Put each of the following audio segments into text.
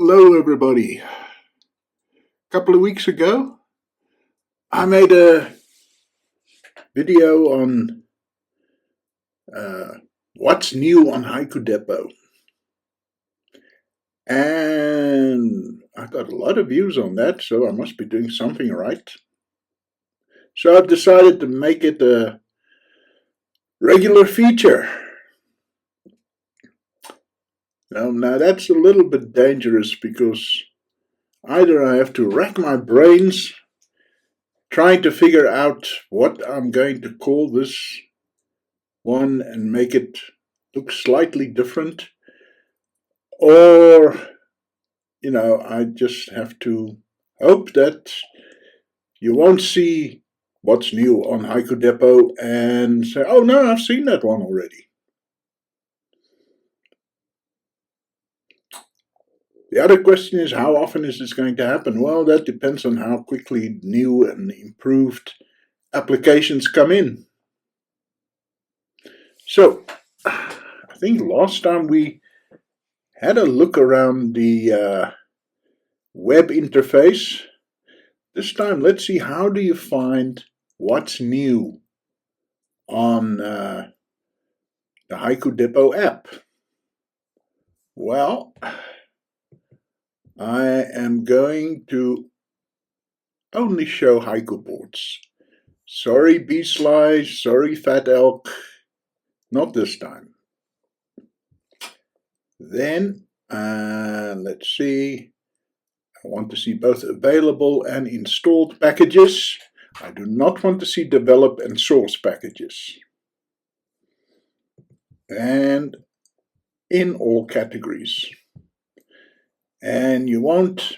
Hello, everybody. A couple of weeks ago, I made a video on what's new on HaikuDepot. And I got a lot of views on that, so I must be doing something right. So I've decided to make it a regular feature. Now that's a little bit dangerous because either I have to rack my brains trying to figure out what I'm going to call this one and make it look slightly different, or I just have to hope that you won't see what's new on HaikuDepot and say, oh no, I've seen that one already. The other question is, how often is this going to happen? Well, that depends on how quickly new and improved applications come in. So, I think last time we had a look around the web interface. This time, let's see, how do you find what's new on the HaikuDepot app? Well, I am going to only show haiku boards. Sorry, bee slice, sorry, fat elk, not this time. Then, let's see, I want to see both available and installed packages. I do not want to see develop and source packages. And in all categories. And you won't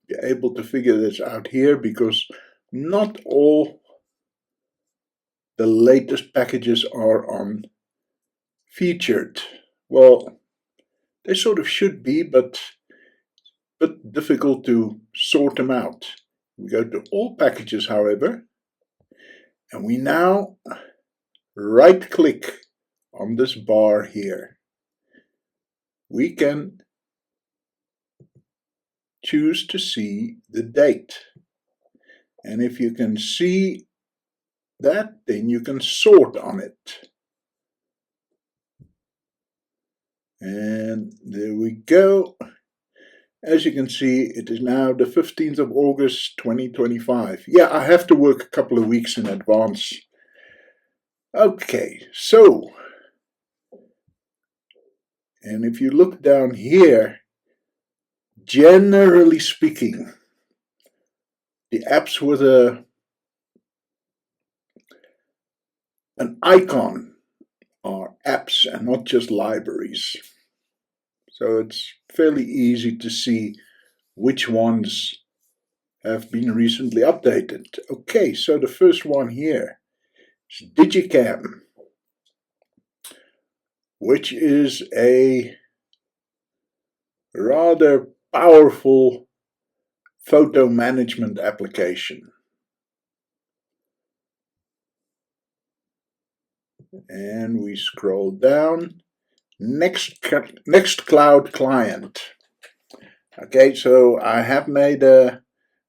be able to figure this out here because not all the latest packages are on featured. Well, they sort of should be, but difficult to sort them out. We go to all packages, however, and we now right click on this bar here. We can choose to see the date. And if you can see that, then you can sort on it. And there we go. As you can see, it is now the 15th of August 2025. Yeah, I have to work a couple of weeks in advance. Okay, so, and if you look down here, generally speaking, the apps with an icon are apps and not just libraries. So it's fairly easy to see which ones have been recently updated. Okay, so the first one here is Digicam, which is a rather powerful photo management application. And we scroll down. Nextcloud client. Okay, so I have made a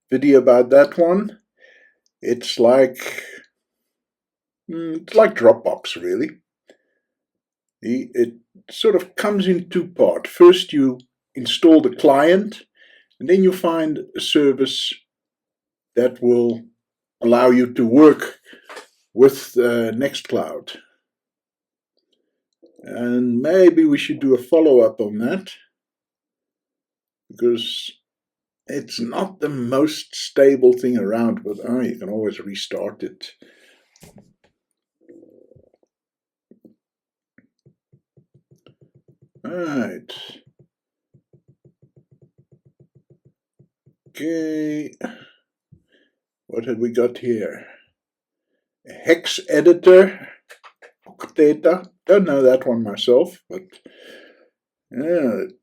video about that one. It's like Dropbox, really. It sort of comes in two parts. First, you install the client, and then you find a service that will allow you to work with Nextcloud. And maybe we should do a follow-up on that, because it's not the most stable thing around, but you can always restart it. All right. Okay. What have we got here? A hex editor. Octeta. Don't know that one myself, but yeah, it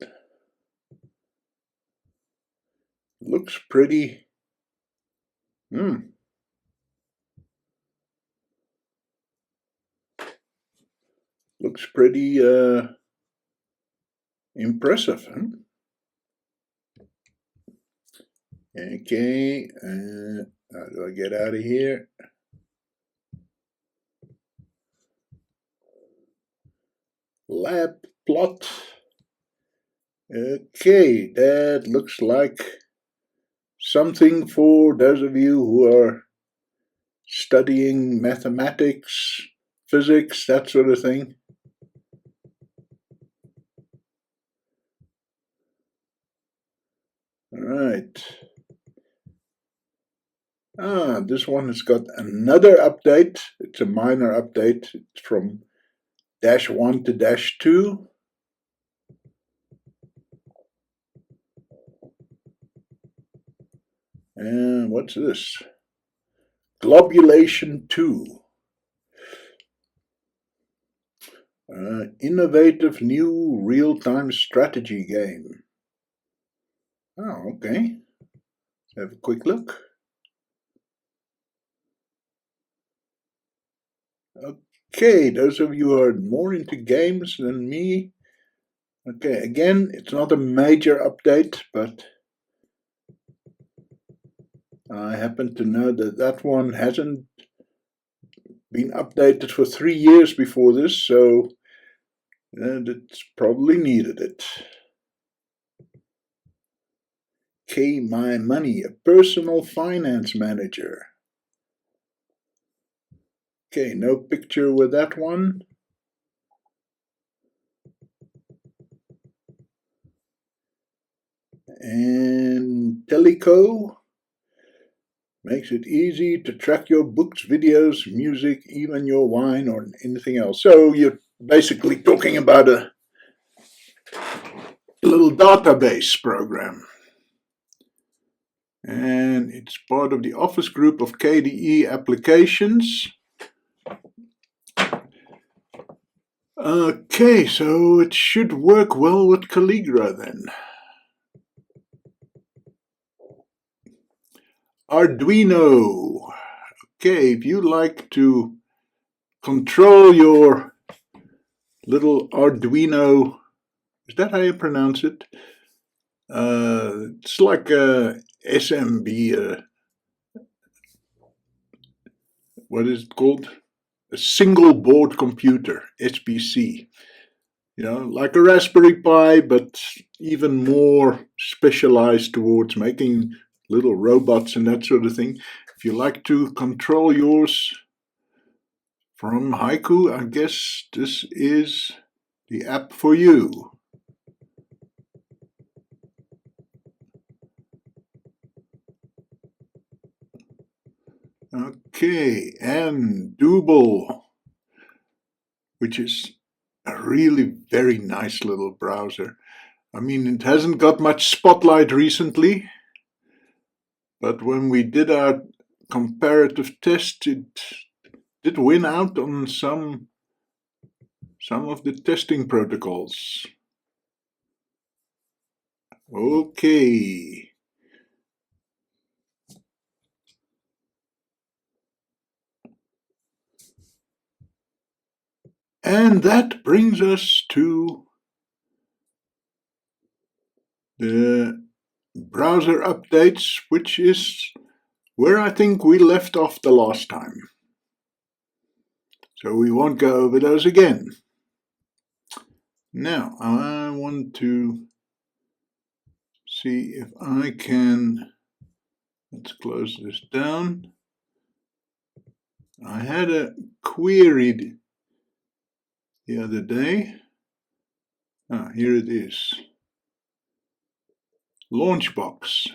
looks pretty. Looks pretty impressive, huh? Okay, how do I get out of here? Lab plot. Okay, that looks like something for those of you who are studying mathematics, physics, that sort of thing. All right. This one has got another update. It's a minor update. It's from -1 to -2. And what's this? Globulation 2. Innovative new real-time strategy game. Oh, okay. Let's have a quick look. Okay, those of you who are more into games than me. Okay, again, it's not a major update, but I happen to know that that one hasn't been updated for 3 years before this, so it's probably needed it. Okay, My Money, a personal finance manager. Okay, no picture with that one. And Teleco makes it easy to track your books, videos, music, even your wine or anything else. So you're basically talking about a little database program. And it's part of the Office group of KDE applications. Okay, so it should work well with Calligra then. Arduino. Okay, if you like to control your little Arduino, is that how you pronounce it? It's like a SMB, what is it called? A single board computer, SBC. You know, like a Raspberry Pi, but even more specialized towards making little robots and that sort of thing. If you like to control yours from Haiku, I guess this is the app for you. Okay, and Double, which is a really very nice little browser. I mean, it hasn't got much spotlight recently, but when we did our comparative test, it did win out on some of the testing protocols. Okay. And that brings us to the browser updates, which is where I think we left off the last time. So we won't go over those again. Now, I want to see if I can, let's close this down. I had a query the other day. Here it is. Launchbox.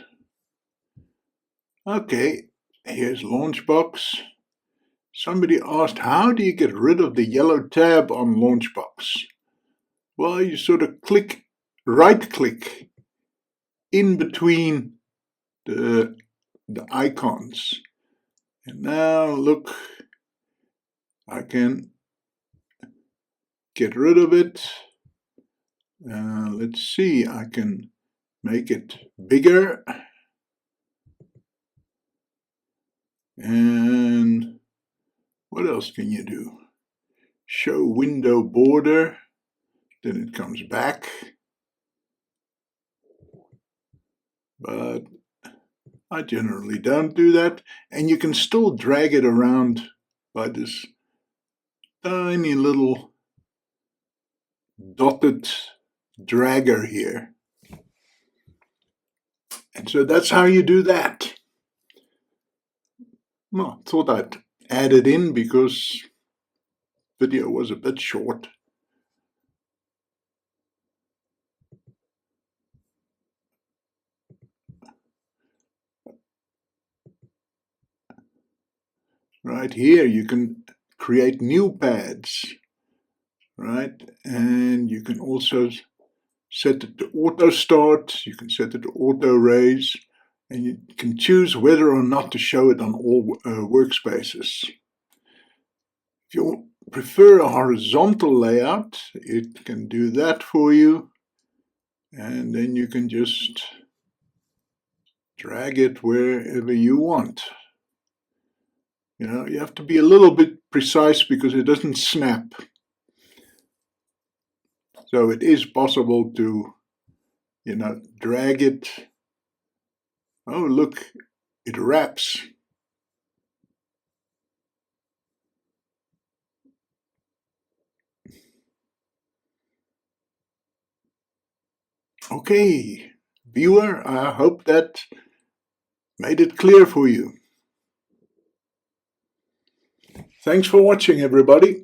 Okay, here's Launchbox. Somebody asked, how do you get rid of the yellow tab on Launchbox? Well, you sort of right-click in between the icons. And now look, I can get rid of it. Let's see, I can make it bigger. And what else can you do? Show window border. Then it comes back. But I generally don't do that, and you can still drag it around by this tiny little dotted dragger here. And so that's how you do that. Well, I thought I'd add it in because video was a bit short. Right here you can create new pads, right? And you can also set it to auto start, you can set it to auto raise, and you can choose whether or not to show it on all workspaces. If you prefer a horizontal layout, it can do that for you, and then you can just drag it wherever you want. You know, you have to be a little bit precise because it doesn't snap. So it is possible to, you know, drag it. Oh, look, it wraps. Okay, viewer, I hope that made it clear for you. Thanks for watching, everybody.